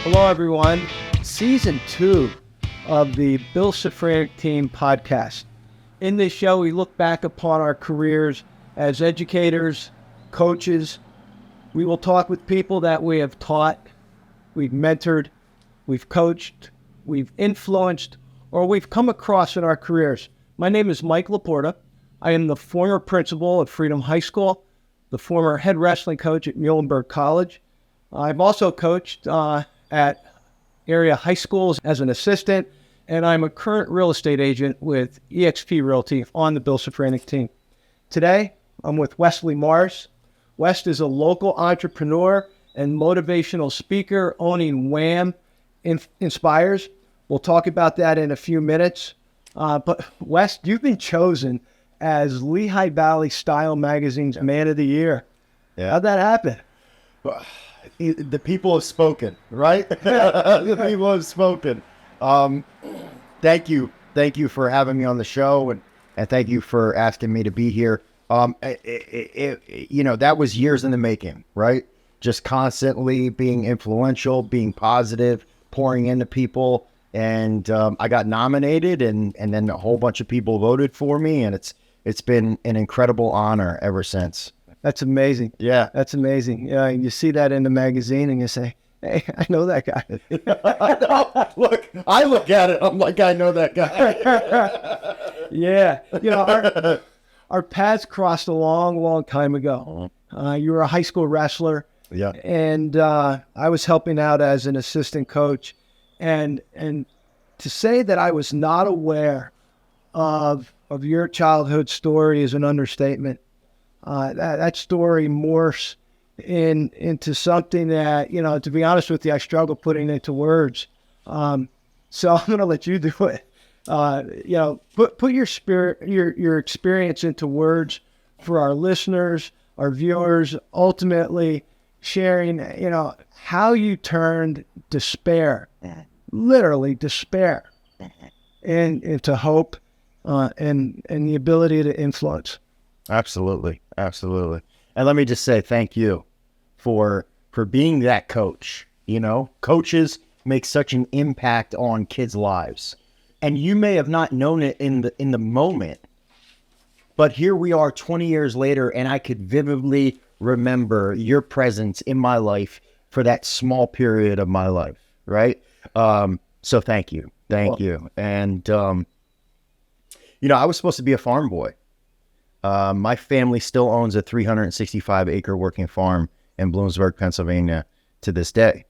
Hello, everyone. Season 2 of the Bill Safranek Team podcast. In this show, we look back upon our careers as educators, coaches. We will talk with people that we have taught, we've mentored, we've coached, we've influenced, or we've come across in our careers. My name is Mike Laporta. I am the former principal at Freedom High School, the former head wrestling coach at Muhlenberg College. I've also coached at area high schools as an assistant, and I'm a current real estate agent with eXp Realty on the Bill Safranek team. Today, I'm with Westley Morris. West is a local entrepreneur and motivational speaker owning WAM Inspires. We'll talk about that in a few minutes. But West, you've been chosen as Lehigh Valley Style Magazine's Man of the Year. Yeah. How'd that happen? The people have spoken, right? The people have spoken. Thank you for having me on the show, and thank you for asking me to be here. That was years in the making, right? Just constantly being influential, being positive, pouring into people, and I got nominated, and then a whole bunch of people voted for me, and it's been an incredible honor ever since. That's amazing. Yeah. That's amazing. Yeah, you see that in the magazine and you say, hey, I know that guy. Look, I look at it, I'm like, I know that guy. Yeah. Our paths crossed a long, long time ago. You were a high school wrestler. Yeah. And I was helping out as an assistant coach. And to say that I was not aware of your childhood story is an understatement. That story morphs into something that, to be honest with you, I struggle putting into words. So I'm going to let you do it. Put your experience into words for our listeners, our viewers, ultimately sharing, how you turned despair, literally despair, into hope, and the ability to influence. Absolutely. And let me just say thank you for being that coach. Coaches make such an impact on kids' lives. And you may have not known it in the moment, but here we are 20 years later, and I could vividly remember your presence in my life for that small period of my life, right? So thank you. Thank you. And, I was supposed to be a farm boy. My family still owns a 365-acre working farm in Bloomsburg, Pennsylvania to this day.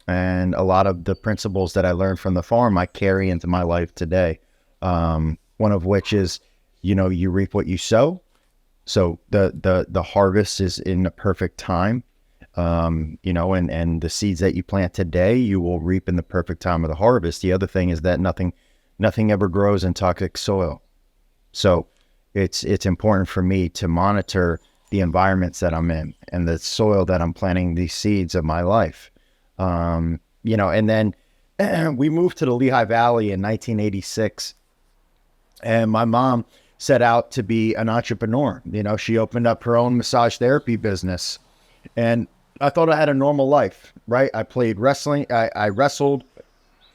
And a lot of the principles that I learned from the farm, I carry into my life today. One of which is, you reap what you sow. So the harvest is in the perfect time. And the seeds that you plant today, you will reap in the perfect time of the harvest. The other thing is that nothing ever grows in toxic soil. So it's important for me to monitor the environments that I'm in and the soil that I'm planting these seeds of my life. And then we moved to the Lehigh Valley in 1986, and my mom set out to be an entrepreneur. She opened up her own massage therapy business, and I thought I had a normal life, right? I played wrestling. I wrestled,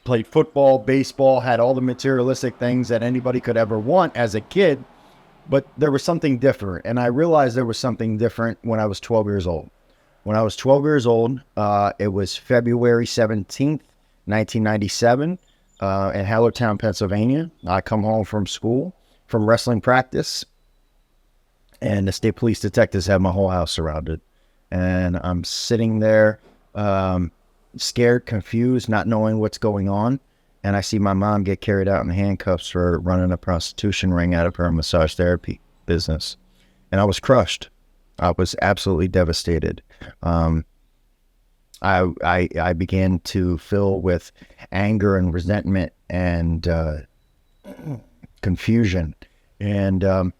played football, baseball, had all the materialistic things that anybody could ever want as a kid. But there was something different, and I realized there was something different when I was 12 years old. When I was 12 years old, it was February 17th, 1997, in Hellertown, Pennsylvania. I come home from school, from wrestling practice, and the state police detectives have my whole house surrounded. And I'm sitting there, scared, confused, not knowing what's going on. And I see my mom get carried out in handcuffs for running a prostitution ring out of her massage therapy business. And I was crushed. I was absolutely devastated. I began to fill with anger and resentment and confusion. And,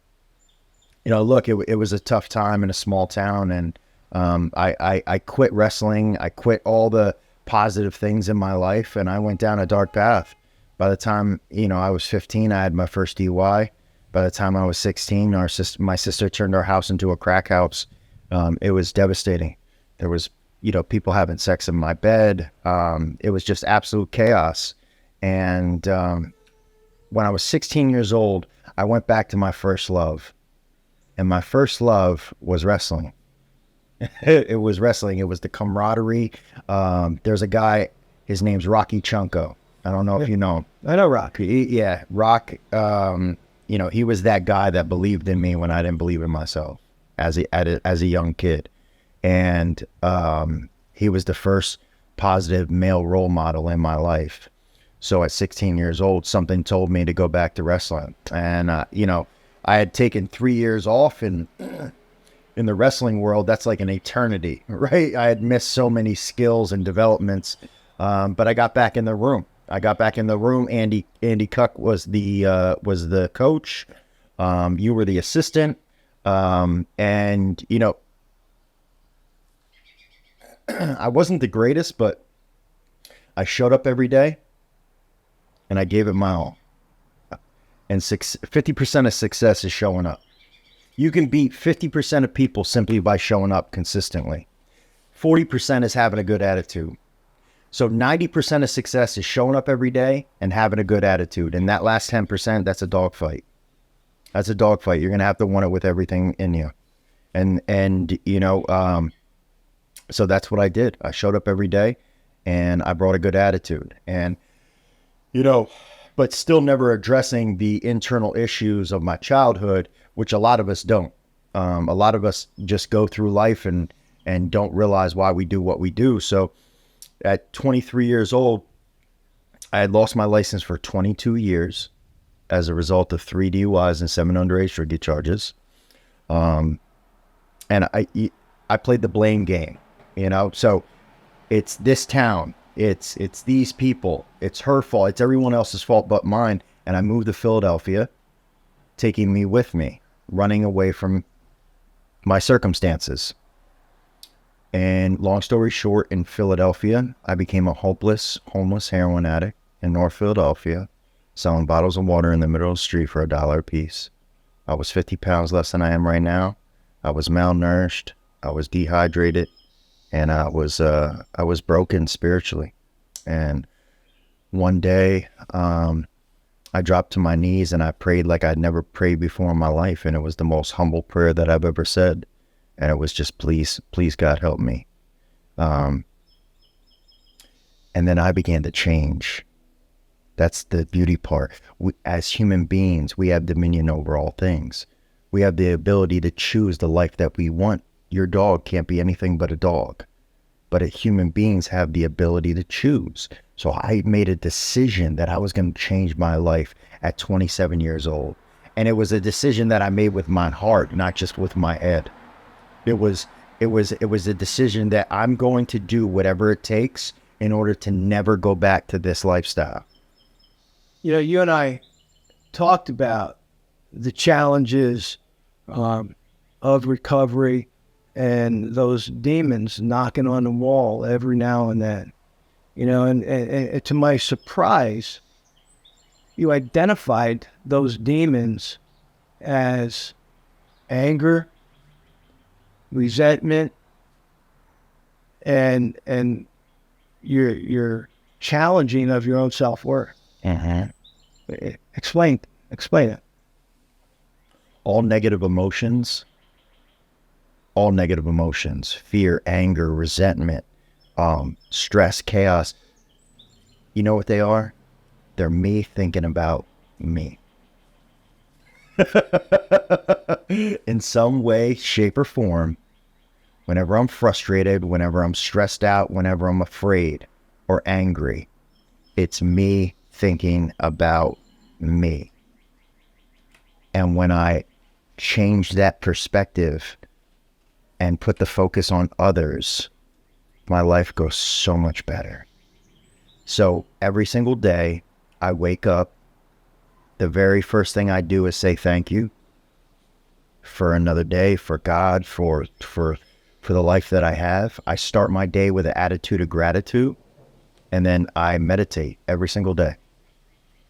look, it was a tough time in a small town. And I quit wrestling. I quit all the positive things in my life, and I went down a dark path. By the time, I was 15, I had my first DUI. By the time I was 16, my sister turned our house into a crack house. It was devastating. There was, people having sex in my bed. It was just absolute chaos. And when I was 16 years old, I went back to my first love. And my first love was wrestling. It was wrestling. It was the camaraderie. There's a guy, his name's Rocky Chunko. I don't know if you know him. I know Rock. Rock, he was that guy that believed in me when I didn't believe in myself as a young kid. And he was the first positive male role model in my life. So at 16 years old, something told me to go back to wrestling. And, I had taken 3 years off in the wrestling world. That's like an eternity, right? I had missed so many skills and developments, but I got back in the room. Andy Cuck was the coach. You were the assistant. And, I wasn't the greatest, but I showed up every day and I gave it my all. And 50% of success is showing up. You can beat 50% of people simply by showing up consistently. 40% is having a good attitude. So 90% of success is showing up every day and having a good attitude. And that last 10%, that's a dogfight. That's a dogfight. You're going to have to want it with everything in you. So that's what I did. I showed up every day and I brought a good attitude. And, but still never addressing the internal issues of my childhood, which a lot of us don't. A lot of us just go through life and don't realize why we do what we do. So at 23 years old, I had lost my license for 22 years as a result of 3 DUIs and 7 underage drinking charges. And I played the blame game, so it's this town. It's these people. It's her fault. It's everyone else's fault but mine. And I moved to Philadelphia, taking me with me, running away from my circumstances. And long story short, in Philadelphia, I became a hopeless, homeless heroin addict in North Philadelphia, selling bottles of water in the middle of the street for $1 a piece. I was 50 pounds less than I am right now. I was malnourished. I was dehydrated. And I was broken spiritually. And one day, I dropped to my knees and I prayed like I'd never prayed before in my life. And it was the most humble prayer that I've ever said. And it was just, please, God, help me. And then I began to change. That's the beauty part. As human beings, we have dominion over all things. We have the ability to choose the life that we want. Your dog can't be anything but a dog. But human beings have the ability to choose. So I made a decision that I was going to change my life at 27 years old. And it was a decision that I made with my heart, not just with my head. It was a decision that I'm going to do whatever it takes in order to never go back to this lifestyle. You and I talked about the challenges of recovery and those demons knocking on the wall every now and then. And to my surprise, you identified those demons as anger, resentment, and your challenging of your own self-worth. Explain it. All negative emotions, fear, anger, resentment, stress, chaos. You know what they are? They're me thinking about me. In some way, shape, or form, whenever I'm frustrated, whenever I'm stressed out, whenever I'm afraid or angry, it's me thinking about me. And when I change that perspective and put the focus on others, my life goes so much better. So every single day I wake up, the very first thing I do is say thank you for another day, for God, for the life that I have. I start my day with an attitude of gratitude, and then I meditate every single day.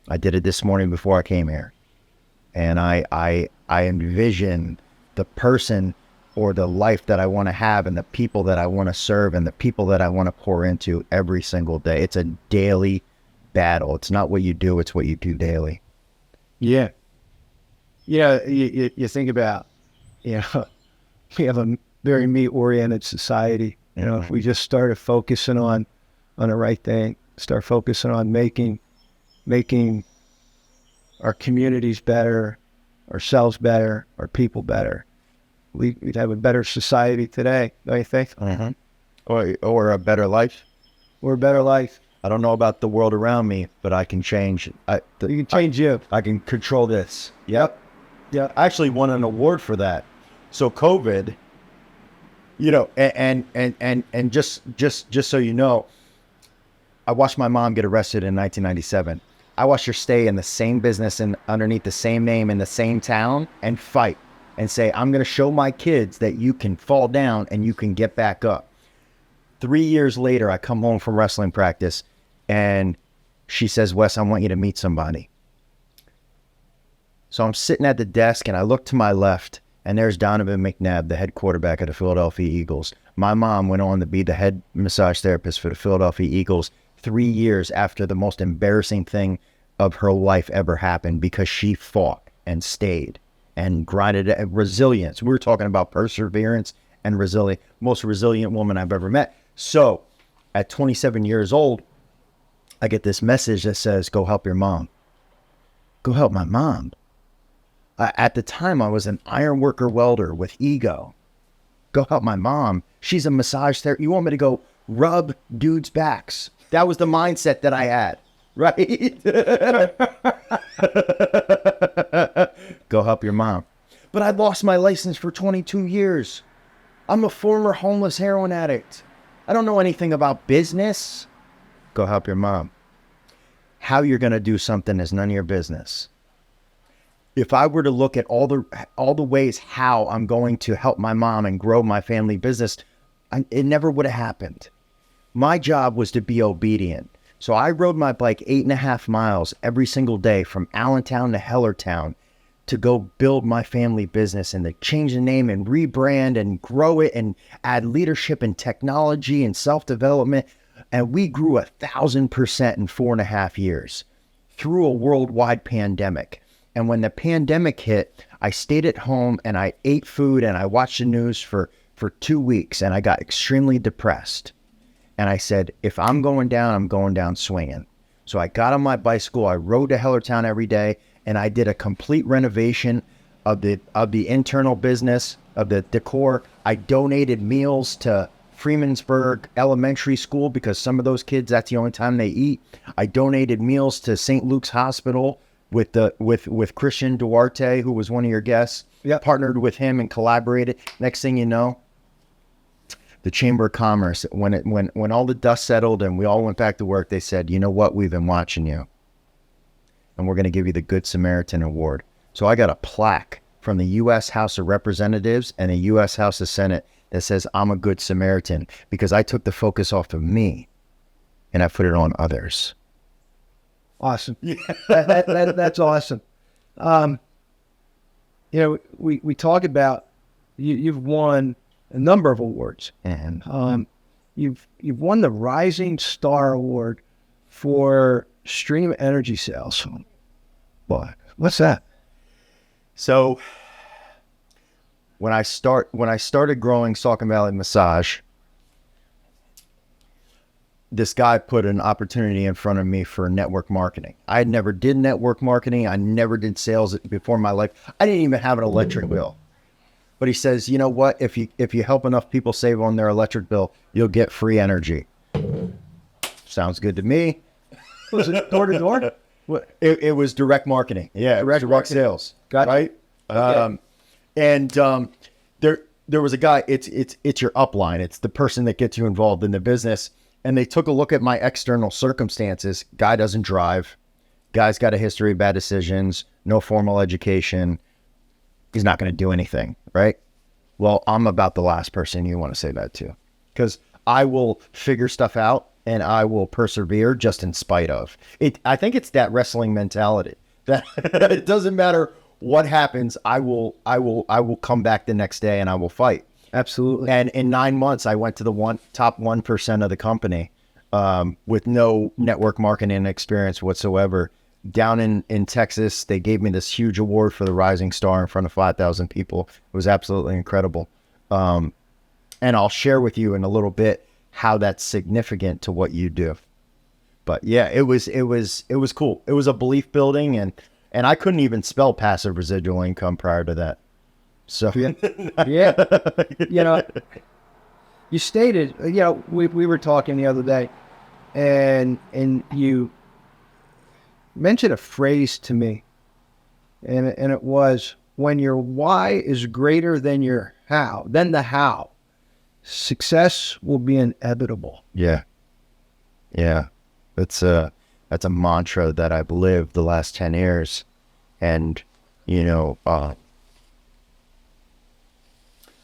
I did it this morning before I came here. And I envision the person or the life that I want to have and the people that I want to serve and the people that I want to pour into every single day. It's a daily battle. It's not what you do, it's what you do daily. Yeah. You think about, we have a very me-oriented society. If we just started focusing on the right thing, start focusing on making our communities better, ourselves better, our people better, we'd have a better society today, don't you think? Or a better life. Or a better life. I don't know about the world around me, but I can change. You can change you. I can control this. Yep. Yeah. I actually won an award for that. So COVID, and just so you know, I watched my mom get arrested in 1997. I watched her stay in the same business and underneath the same name in the same town and fight and say, I'm going to show my kids that you can fall down and you can get back up. 3 years later, I come home from wrestling practice and she says, Wes, I want you to meet somebody. So I'm sitting at the desk and I look to my left and there's Donovan McNabb, the head quarterback of the Philadelphia Eagles. My mom went on to be the head massage therapist for the Philadelphia Eagles 3 years after the most embarrassing thing of her life ever happened because she fought and stayed and grinded resilience. We were talking about perseverance and resilience. Most resilient woman I've ever met. So at 27 years old, I get this message that says, go help your mom. Go help my mom. At the time, I was an iron worker welder with ego. Go help my mom. She's a massage therapist. You want me to go rub dudes' backs? That was the mindset that I had, right? Go help your mom. But I lost my license for 22 years. I'm a former homeless heroin addict. I don't know anything about business. Go help your mom. How you're going to do something is none of your business. If I were to look at all the ways how I'm going to help my mom and grow my family business, it never would have happened. My job was to be obedient. So I rode my bike 8.5 miles every single day from Allentown to Hellertown to go build my family business and to change the name and rebrand and grow it and add leadership and technology and self-development. And we grew 1,000% in 4.5 years through a worldwide pandemic. And when the pandemic hit, I stayed at home and I ate food and I watched the news for 2 weeks and I got extremely depressed. And I said, if I'm going down swinging. So I got on my bicycle, I rode to Hellertown every day, and I did a complete renovation of the internal business, of the decor. I donated meals to Freemansburg Elementary School because some of those kids, that's the only time they eat. I donated meals to St. Luke's Hospital with Christian Duarte, who was one of your guests. Yep. Partnered with him and collaborated. Next thing you know, the Chamber of Commerce, when all the dust settled and we all went back to work, they said, you know what, we've been watching you. And we're going to give you the Good Samaritan Award. So I got a plaque from the U.S. House of Representatives and the U.S. House of Senate that says I'm a good Samaritan because I took the focus off of me and I put it on others. Awesome. That's awesome. We talk about, you've won a number of awards. And you've won the Rising Star Award for Stream Energy Sales. What's that? So when I started growing Saucon Valley Massage, this guy put an opportunity in front of me for network marketing. I never did network marketing. I never did sales before in my life. I didn't even have an electric bill. But he says, you know what? If you help enough people save on their electric bill, you'll get free energy. Sounds good to me. Was it door to door? It was direct marketing. Yeah, direct sales. Gotcha. Right? Okay. There was a guy, it's your upline. It's the person that gets you involved in the business. And they took a look at my external circumstances. Guy doesn't drive. Guy's got a history of bad decisions, no formal education. He's not going to do anything, right? Well, I'm about the last person you want to say that to, because I will figure stuff out and I will persevere just in spite of it. I think it's that wrestling mentality that it doesn't matter what happens, I will come back the next day and I will fight. Absolutely. And in 9 months, I went to the top 1% of the company, with no network marketing experience whatsoever. Down in Texas, they gave me this huge award for the Rising Star in front of 5,000 people. It was absolutely incredible. And I'll share with you in a little bit how that's significant to what you do. But yeah, it was cool. It was a belief building, and I couldn't even spell passive residual income prior to that. So yeah. You stated, we were talking the other day, and you mentioned a phrase to me, and it was, when your why is greater than the how, success will be inevitable. Yeah. That's a mantra that I've lived the last 10 years. And,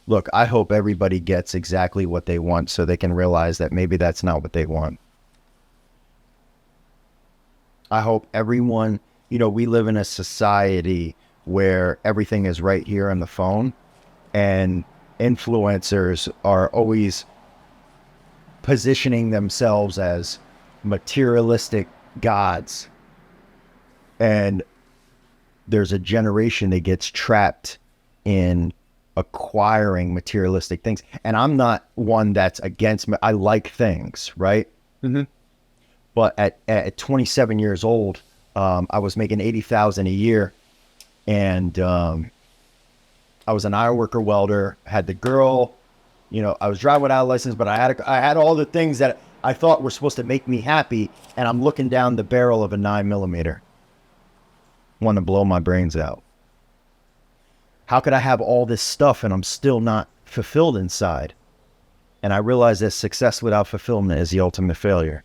look, I hope everybody gets exactly what they want so they can realize that maybe that's not what they want. I hope everyone, we live in a society where everything is right here on the phone, and influencers are always positioning themselves as materialistic gods. And there's a generation that gets trapped in acquiring materialistic things. And I'm not one that's against, I like things, right? Mm-hmm. But at 27 years old, I was making $80,000 a year, and I was an iron worker welder, had the girl, I was driving without a license, but I had all the things that I thought were supposed to make me happy, and I'm looking down the barrel of a 9mm. Want to blow my brains out. How could I have all this stuff and I'm still not fulfilled inside? And I realized that success without fulfillment is the ultimate failure.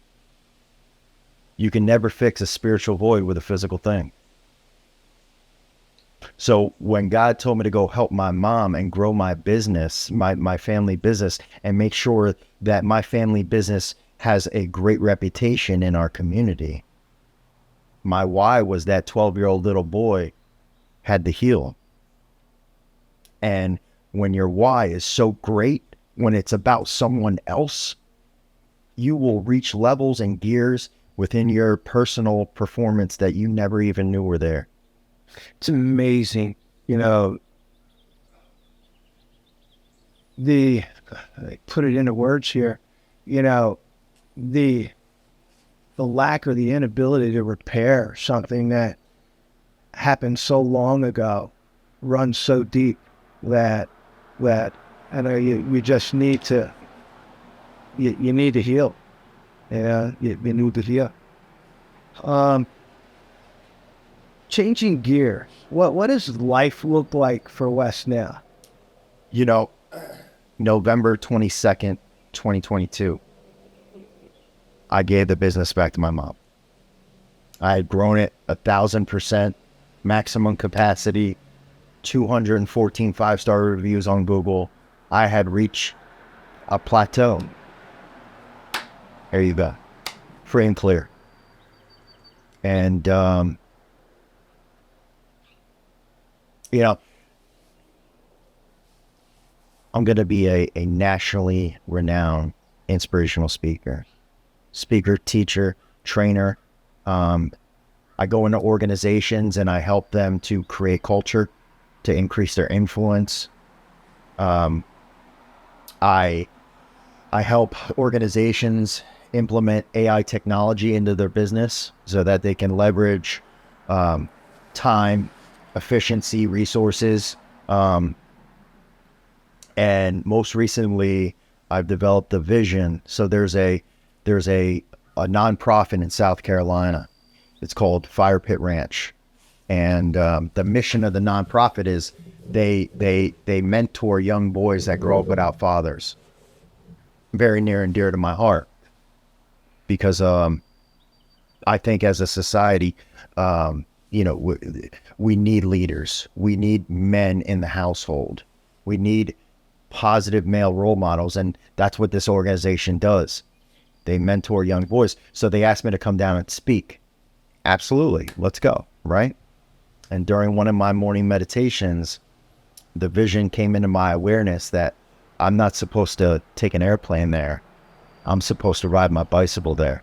You can never fix a spiritual void with a physical thing. So when God told me to go help my mom and grow my business, my family business, and make sure that my family business has a great reputation in our community, my why was that 12-year-old little boy had to heal. And when your why is so great, when it's about someone else, you will reach levels and gears within your personal performance that you never even knew were there. It's amazing, put it into words here, the lack or the inability to repair something that happened so long ago runs so deep that I know you just need to, you need to heal. Yeah, you need to heal. Changing gear. What does life look like for Wes now? November 22nd, 2022, I gave the business back to my mom. I had grown it 1,000%, maximum capacity, 214 5-star reviews on Google. I had reached a plateau. There you go. Free and clear. And, I'm going to be a nationally renowned inspirational speaker, teacher, trainer. I go into organizations and I help them to create culture, to increase their influence. I help organizations implement AI technology into their business so that they can leverage time, efficiency, resources. And most recently, I've developed a vision. So there's a nonprofit in South Carolina. It's called Fire Pit Ranch. And the mission of the nonprofit is they mentor young boys that grow up without fathers. Very near and dear to my heart. Because I think as a society, we need leaders. We need men in the household. We need positive male role models. And that's what this organization does. They mentor young boys. So they asked me to come down and speak. Absolutely. Let's go. Right. And during one of my morning meditations, the vision came into my awareness that I'm not supposed to take an airplane there. I'm supposed to ride my bicycle there.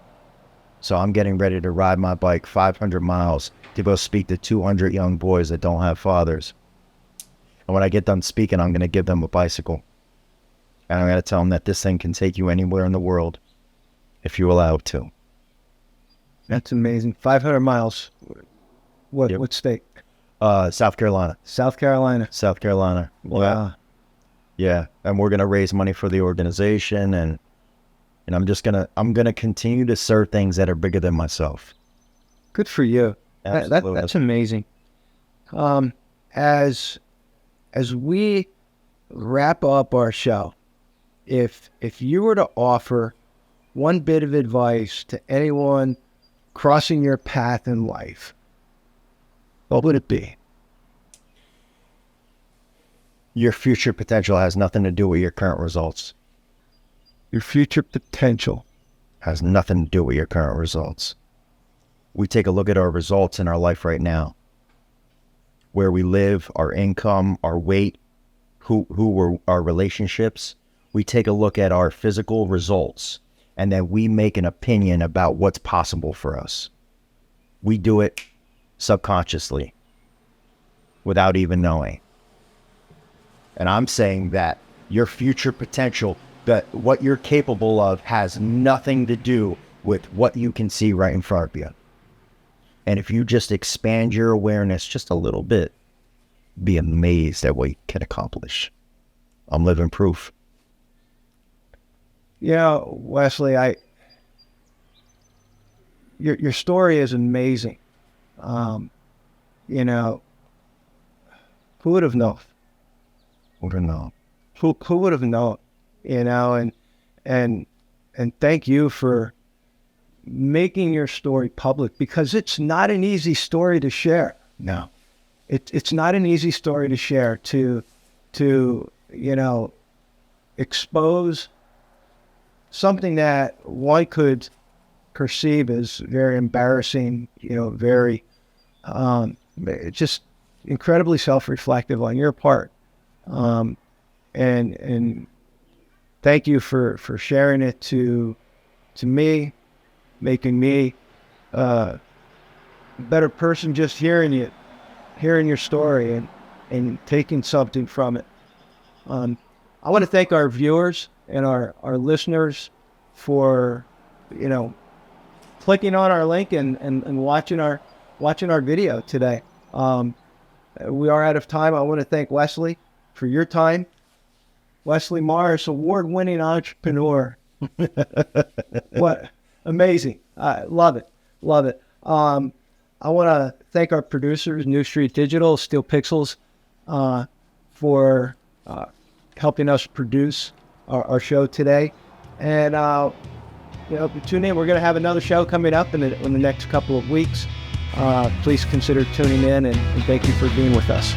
So I'm getting ready to ride my bike 500 miles to go speak to 200 young boys that don't have fathers. And when I get done speaking, I'm going to give them a bicycle. And I'm going to tell them that this thing can take you anywhere in the world if you allow it to. That's amazing. 500 miles. What Yep. what state? South Carolina. South Carolina. South Carolina. Wow. Yeah. And we're going to raise money for the organization. And I'm going to continue to serve things that are bigger than myself. Good for you. Absolutely. That's amazing. As we wrap up our show, if you were to offer one bit of advice to anyone crossing your path in life, what would it be? Your future potential has nothing to do with your current results. Your future potential Has nothing to do with your current results. We take a look at our results in our life right now. Where we live, our income, our weight, who were our relationships. We take a look at our physical results, and then we make an opinion about what's possible for us. We do it subconsciously without even knowing. And I'm saying that your future potential, that what you're capable of, has nothing to do with what you can see right in front of you. And if you just expand your awareness just a little bit, be amazed at what you can accomplish. I'm living proof. Yeah, Wesley, your story is amazing. You know, who would have known? Wouldn't know. Who would have known? You know, and thank you for making your story public, because it's not an easy story to share. No. It's not an easy story to share, to you know, expose something that one could perceive as very embarrassing, you know, very just incredibly self-reflective on your part. And thank you for sharing it to me, making me a better person just hearing your story and taking something from it. I want to thank our viewers and our listeners for, you know, clicking on our link and watching our video today. We are out of time. I want to thank Westley for your time. Westley Morris, award-winning entrepreneur. What amazing! I love it. I want to thank our producers, New Street Digital, Steel Pixels, for helping us produce our show today. And you know, tune in. We're going to have another show coming up in the next couple of weeks. Please consider tuning in, and thank you for being with us.